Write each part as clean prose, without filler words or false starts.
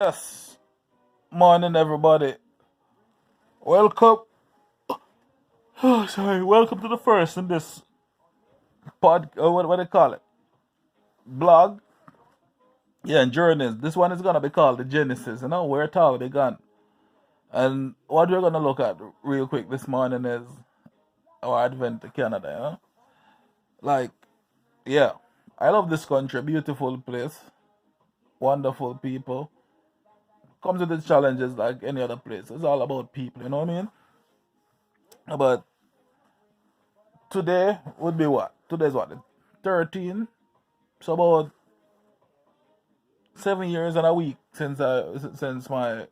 Yes, morning everybody. Welcome. Oh, sorry, welcome to the first in this what do they call it? Blog. Yeah, and journeys. This one is gonna be called the Genesis. You know, where it all began. And what we're gonna look at real quick this morning is our advent to Canada. You know, like yeah, I love this country. Beautiful place, wonderful people. Comes with its challenges like any other place. It's all about people. You know what I mean? But today would be what? Today's what? The 13. So about 7 years and a week since my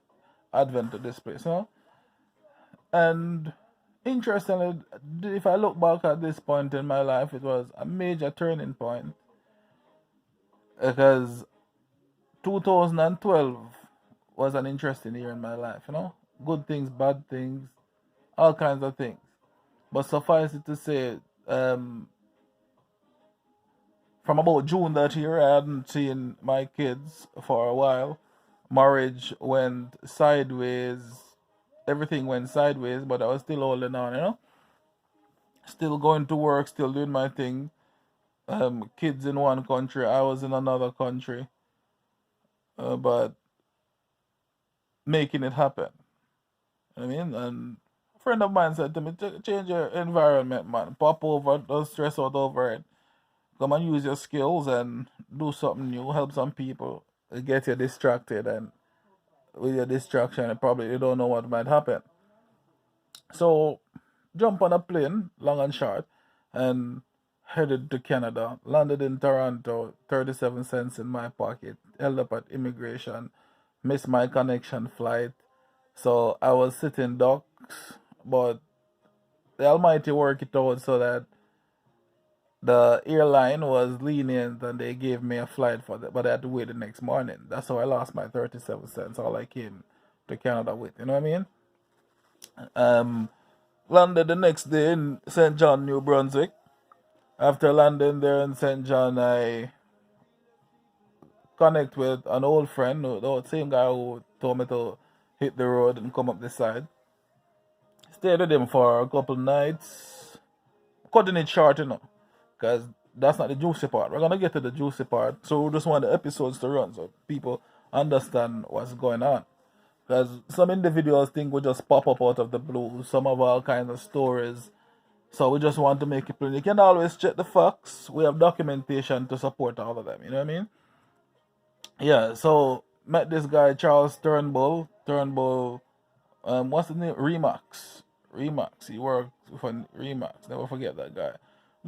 advent to this place, you know. And interestingly, if I look back at this point in my life, it was a major turning point because 2012 was an interesting year in my life, you know. Good things, bad things, all kinds of things. But suffice it to say, um, from about June that year, I hadn't seen my kids for a while. Marriage went sideways. Everything went sideways, but I was still holding on, you know? Still going to work, still doing my thing. Kids in one country, I was in another country, but making it happen. You know what I mean? And a friend of mine said to me, Change your environment, man. Pop over, don't stress out over it. Come and use your skills and do something new, help some people, get you distracted, and with your distraction, you don't know what might happen. So, jump on a plane, long and short, and headed to Canada. Landed in Toronto, 37 cents in my pocket, held up at immigration, missed my connection flight. So, I was sitting ducks, but the Almighty worked it out so that the airline was lenient and they gave me a flight for that, but I had to wait the next morning. That's how I lost my 37 cents, all I came to Canada with. You know what I mean? Um, Landed the next day in St. John, New Brunswick. After landing there in St. John, I connect with an old friend, the same guy who told me to hit the road and come up this side. Stayed with him for a couple nights. Cutting it short, you know, because that's not the juicy part. We're gonna get to the juicy part, so we just want the episodes to run so people understand what's going on. Because some individuals think we just pop up out of the blue. Some of all kinds of stories. So we just want to make it plain. You can always check the facts. We have documentation to support all of them. You know what I mean? Yeah. So met this guy Charles Turnbull. Turnbull. What's the name? Remax. Remax. He worked for Remax. Never forget that guy.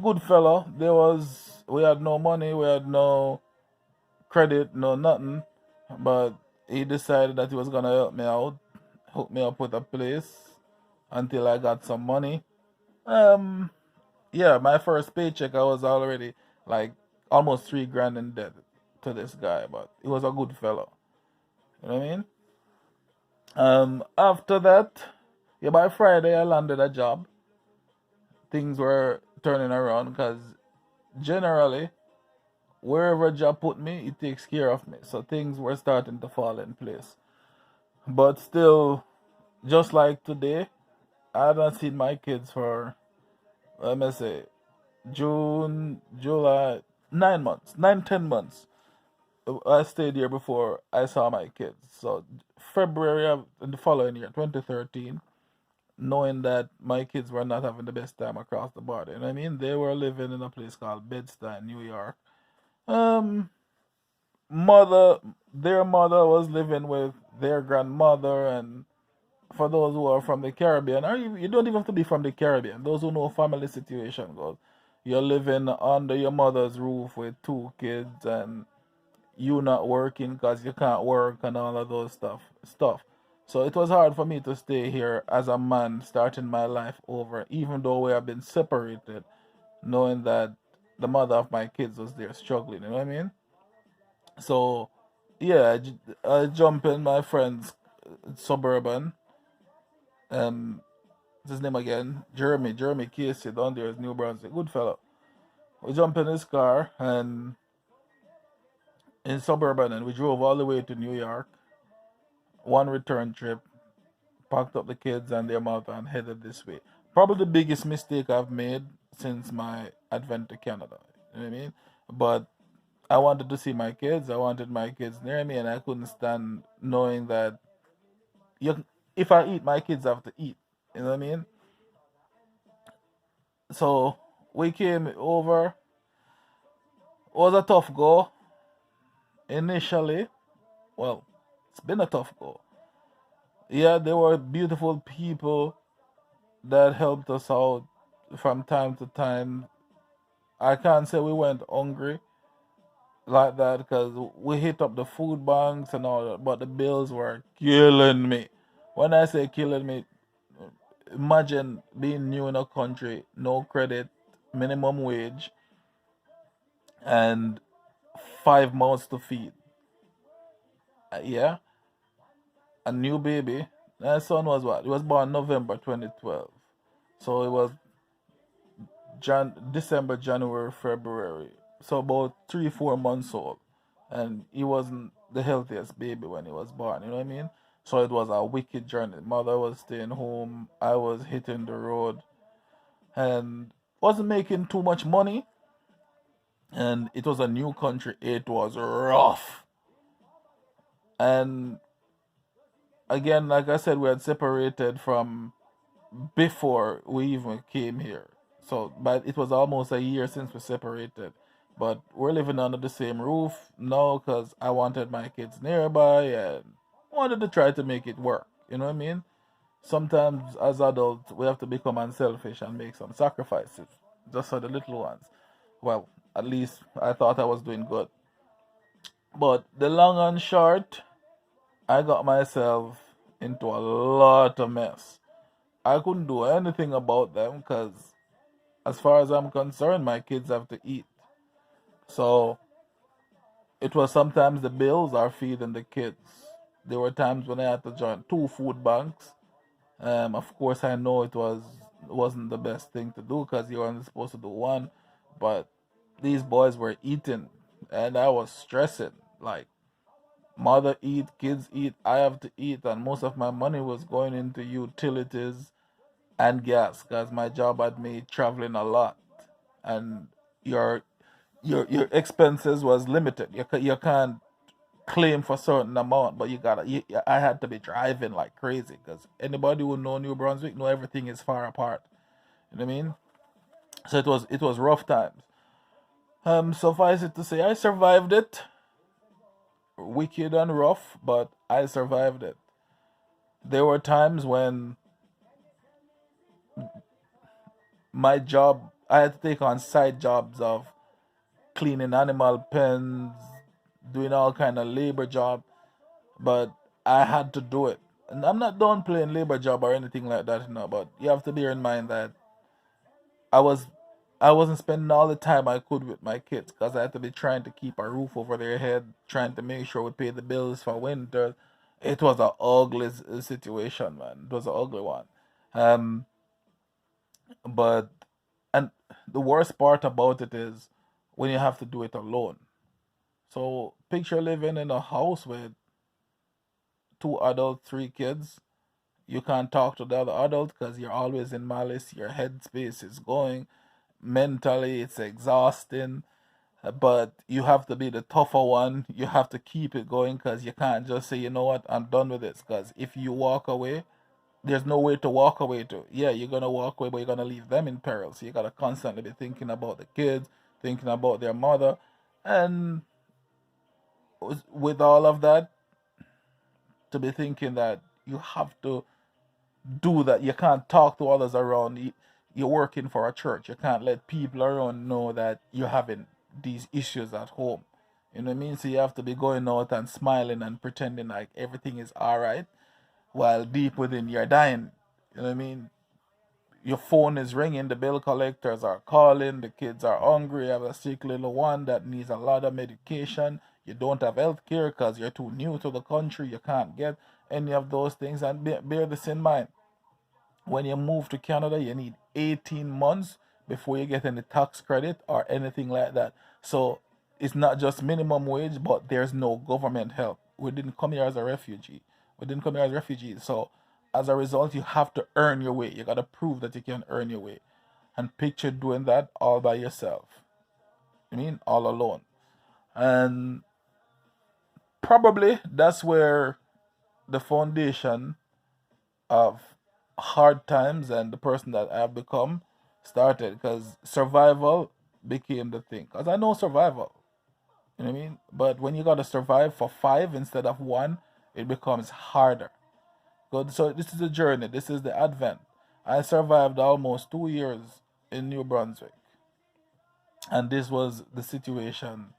Good fellow. We had no money. We had no credit. No nothing. But he decided that he was gonna help me out. Hook me up with a place until I got some money. Um, yeah, my first paycheck, I was already like almost 3 grand in debt to this guy, but he was a good fellow. You know what I mean? After that, yeah, by Friday I landed a job. Things were turning around because generally, wherever a job put me, it takes care of me. So things were starting to fall in place. But still, just like today, I haven't seen my kids for, let me say, June, July, 9 months, 10 months. I stayed here before I saw my kids. So February of the following year, 2013, knowing that my kids were not having the best time across the border. And I mean, they were living in a place called Bed-Stuy, New York. Um, mother, their mother was living with their grandmother, and for those who are from the Caribbean, or you don't even have to be from the Caribbean. Those who know family situation goes, you're living under your mother's roof with 2 kids, and you not working because you can't work and all of those stuff. So it was hard for me to stay here as a man starting my life over, even though we have been separated, knowing that the mother of my kids was there struggling. You know what I mean? So yeah, I jump in my friend's suburban. Um, what's his name again? Jeremy Casey down there is New Brunswick. Good fellow. We jump in his car and in suburban, and we drove all the way to New York. one return trip, packed up the kids and their mother and headed this way. Probably the biggest mistake I've made since my advent to Canada. You know what I mean? But I wanted to see my kids. I wanted my kids near me, and I couldn't stand knowing that you, if I eat, my kids have to eat. You know what I mean? So we came over. It was a tough go initially. Well, it's been a tough go. Yeah, there were beautiful people that helped us out from time to time. I can't say we went hungry like that because we hit up the food banks and all that, but the bills were killing me. When I say killing me, imagine being new in a country, no credit, minimum wage, and 5 months to feed. Yeah, a new baby. My son was what? He was born November 2012. So it was December, January, February. So about 3, 4 months old. And he wasn't the healthiest baby when he was born, you know what I mean? So it was a wicked journey. Mother was staying home, I was hitting the road and wasn't making too much money. And it was a new country. It was rough. And again, like I said, we had separated from before we even came here. So, but it was almost a year since we separated. But we're living under the same roof now because I wanted my kids nearby and wanted to try to make it work. You know what I mean? Sometimes as adults, we have to become unselfish and make some sacrifices just for the little ones. Well, at least I thought I was doing good. But the long and short, I got myself into a lot of mess. I couldn't do anything about them because, as far as I'm concerned, my kids have to eat. So it was sometimes the bills are feeding the kids. There were times when I had to join 2 food banks. Of course, I know wasn't the best thing to do because you were only supposed to do one, but these boys were eating, and I was stressing. Like, mother eat, kids eat, I have to eat, and most of my money was going into utilities and gas because my job had me traveling a lot, and your your expenses was limited. You can't claim for certain amount, but I had to be driving like crazy because anybody who know New Brunswick know everything is far apart. You know what I mean? So it was rough times. Suffice it to say, I survived it. Wicked and rough, but I survived it. There were times when my job, I had to take on side jobs of cleaning animal pens, doing all kind of labor job, but I had to do it. And I'm not downplaying labor job or anything like that, but you have to bear in mind that I was I wasn't spending all the time I could with my kids because I had to be trying to keep a roof over their head, trying to make sure we pay the bills for winter. It was an ugly situation, man. It was an ugly one. Um, but and the worst part about it is when you have to do it alone. So picture living in a house with 2 adults, 3 kids. You can't talk to the other adult because you're always in malice. Your headspace is going. Mentally, it's exhausting. But you have to be the tougher one. You have to keep it going because you can't just say, you know what, I'm done with this. Because if you walk away, there's no way to walk away to. Yeah, you're gonna walk away, but you're gonna leave them in peril. So you gotta constantly be thinking about the kids, thinking about their mother, and with all of that, to be thinking that you have to do that. You can't talk to others around. You're working for a church. You can't let people around know that you're having these issues at home. You know what I mean? So you have to be going out and smiling and pretending like everything is all right, while deep within you're dying. You know what I mean? Your phone is ringing, the bill collectors are calling, the kids are hungry, you have a sick little one that needs a lot of medication, you don't have health care because you're too new to the country, you can't get any of those things. And bear this in mind, when you move to Canada, you need 18 months before you get any tax credit or anything like that. So it's not just minimum wage, but there's no government help. We didn't come here as a refugee. We didn't come here as refugees. So as a result, you have to earn your way. You got to prove that you can earn your way. And picture doing that all by yourself. I mean, all alone. And probably that's where the foundation of hard times and the person that I've become started, because survival became the thing. Because I know survival, you know what I mean? But when you got to survive for five instead of one, it becomes harder. Good. So this is the journey. This is the advent. I survived almost 2 years in New Brunswick, and this was the situation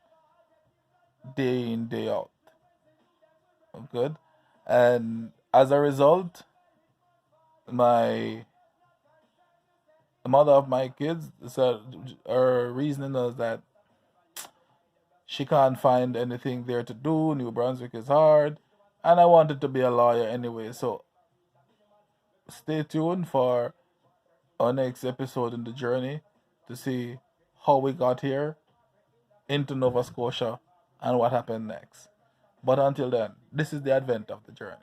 day in day out. Good. And as a result, my the mother of my kids said her reasoning is that she can't find anything there to do. New Brunswick is hard, and I wanted to be a lawyer anyway. So stay tuned for our next episode in the journey to see how we got here into Nova Scotia and what happened next. But until then, this is the advent of the journey.